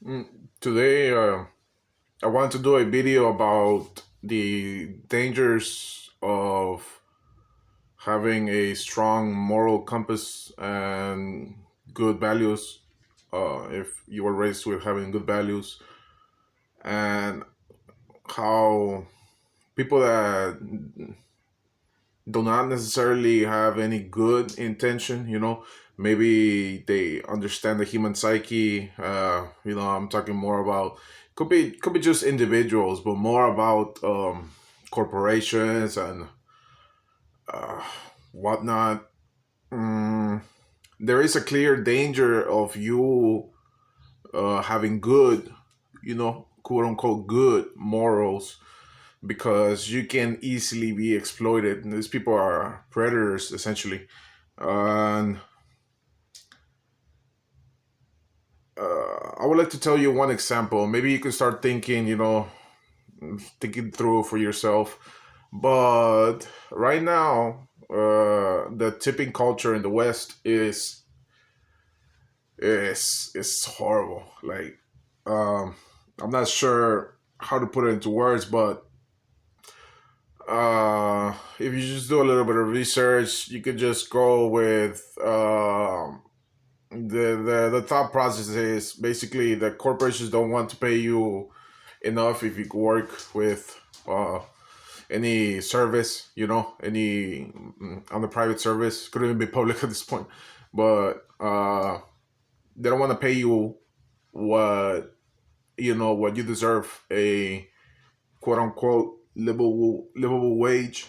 Mm, Today, I want to do a video about the dangers of having a strong moral compass and good values. If you were raised with having good values, and how people that do not necessarily have any good intention, maybe they understand the human psyche. I'm talking more about could be just individuals, but more about corporations and uh, whatnot. Mm, there is a clear danger of you having good, quote unquote, good morals because you can easily be exploited. And these people are predators essentially. And I would like to tell you one example. Maybe you can start thinking, thinking through for yourself. But right now, the tipping culture in the West is horrible. Like, um, I'm not sure how to put it into words, but if you just do a little bit of research, you could just go with the thought process is basically that corporations don't want to pay you enough if you work with any service, any on the private service. Could even be public at this point, but they don't want to pay you what what you deserve, a quote unquote livable wage.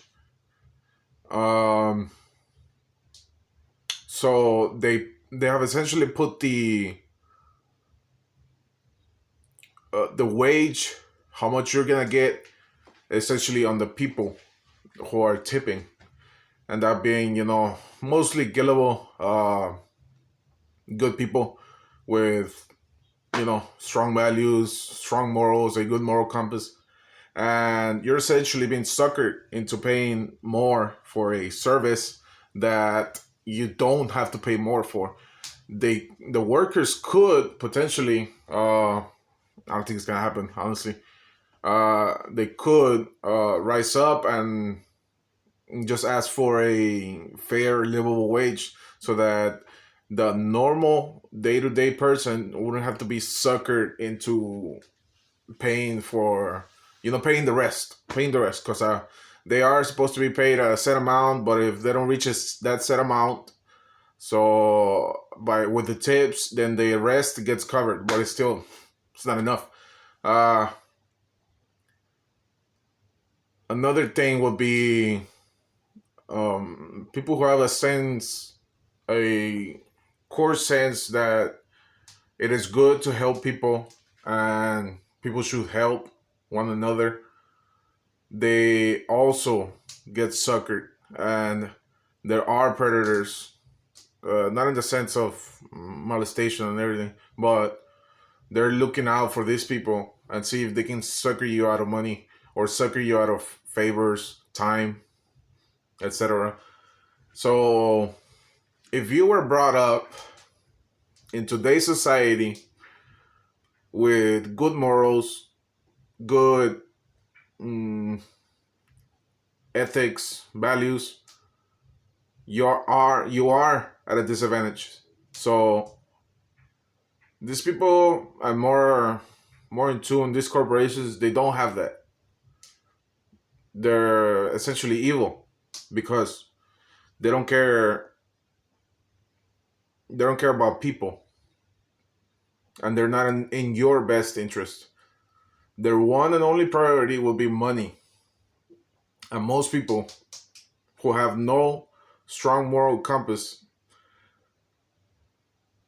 Um, so they have essentially put the wage, how much you're gonna get, essentially on the people who are tipping, and that being mostly gullible, good people with strong values, strong morals, a good moral compass, and you're essentially being suckered into paying more for a service that you don't have to pay more for. The workers could potentially, I don't think it's gonna happen, honestly. They could rise up and just ask for a fair livable wage so that the normal day-to-day person wouldn't have to be suckered into paying for paying the rest because they are supposed to be paid a set amount, but if they don't reach that set amount, so by with the tips, then the rest gets covered, but it's not enough. uh Another thing would be people who have a core sense that it is good to help people and people should help one another. They also get suckered, and there are predators, not in the sense of molestation and everything, but they're looking out for these people and see if they can sucker you out of money or sucker you out of favors, time, etc. So if you were brought up in today's society with good morals, good mm, ethics, values, you are at a disadvantage. So these people are more in tune. These corporations, they don't have that. They're essentially evil because they don't care. They don't care about people, and they're not in your best interest. Their one and only priority will be money. And most people who have no strong moral compass,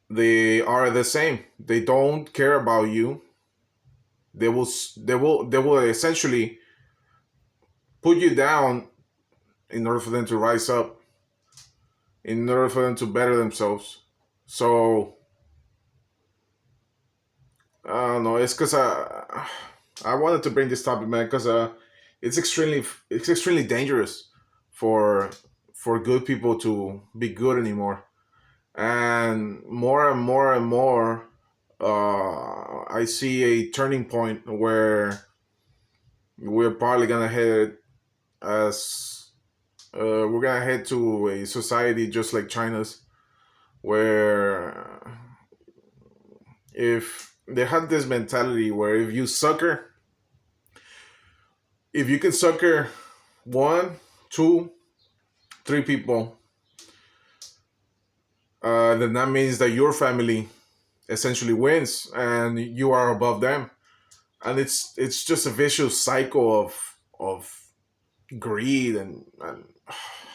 they are the same. They don't care about you. They will essentially put you down in order for them to rise up, in order for them to better themselves. So I don't know. It's because I wanted to bring this topic, man, because it's extremely dangerous for for good people to be good anymore, and more and more and more. I see a turning point where we're probably gonna head as we're gonna head to a society just like China's, where if they have this mentality where if you can sucker one, two, three people, then that means that your family essentially wins and you are above them, and it's just a vicious cycle of greed and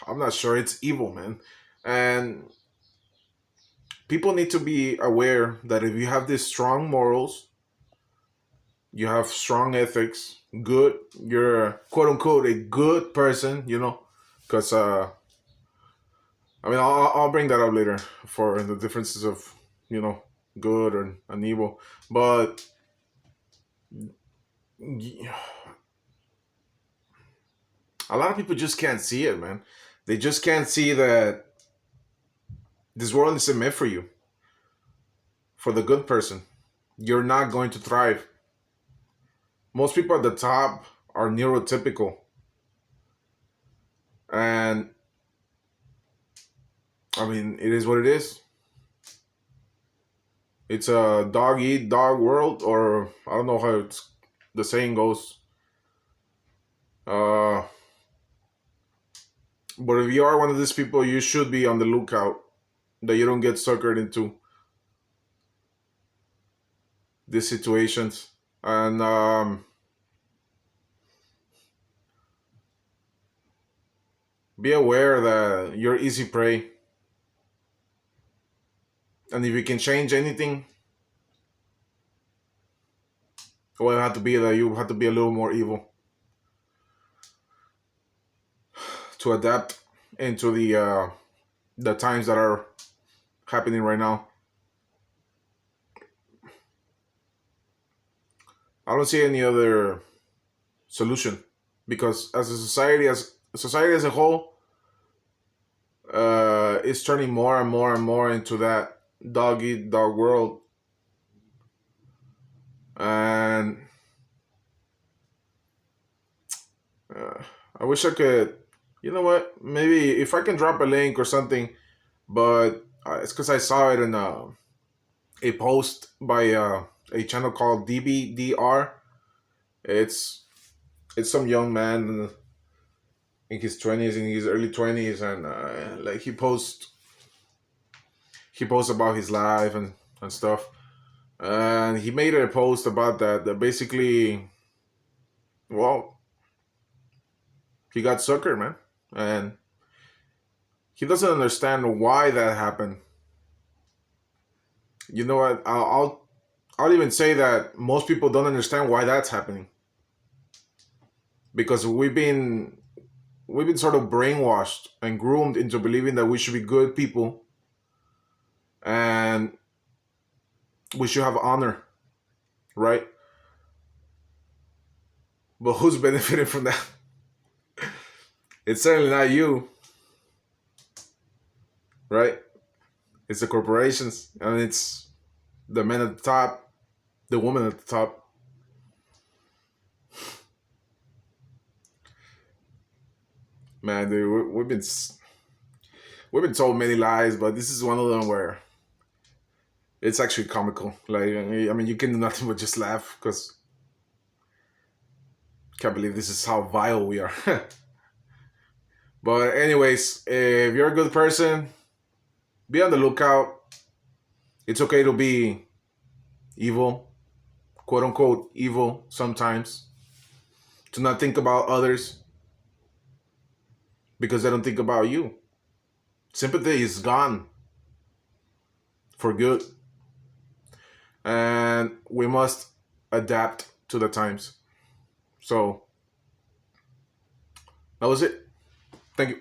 I'm not sure, it's evil, man. And people need to be aware that if you have these strong morals, you have strong ethics, good, you're quote unquote a good person, because I mean, I'll bring that up later for the differences of, you know, good and evil. But a lot of people just can't see it, man. They just can't see that this world isn't meant for you, for the good person. You're not going to thrive. Most people at the top are neurotypical. And I mean, it is what it is. It's a dog eat dog world, or I don't know how the saying goes. Uh, but if you are one of these people, you should be on the lookout that you don't get suckered into these situations. And be aware that you're easy prey. And if you can change anything, well, it have to be that you have to be a little more evil to adapt into the times that are happening right now. I don't see any other solution, because as a society as a whole, is turning more and more and more into that dog eat dog world. And uh, I wish I could, you know what, maybe if I can drop a link or something, but it's because I saw it in a post by a channel called Dbdr. It's it's some young man in his 20s, in his early 20s, and like he posts about his life and stuff. And he made a post about that basically, well, he got sucker, man. And he doesn't understand why that happened. You know what? I'll even say that most people don't understand why that's happening, because we've been sort of brainwashed and groomed into believing that we should be good people and we should have honor, right? But who's benefiting from that? It's certainly not you, right? It's the corporations, and it's the men at the top, the woman at the top. Man, dude, we've been told many lies, but this is one of them where it's actually comical. Like, I mean, you can do nothing but just laugh, because can't believe this is how vile we are. But anyways, if you're a good person, be on the lookout. It's okay to be evil, quote unquote evil sometimes. To not think about others because they don't think about you. Sympathy is gone for good. And we must adapt to the times. So that was it. Thank you.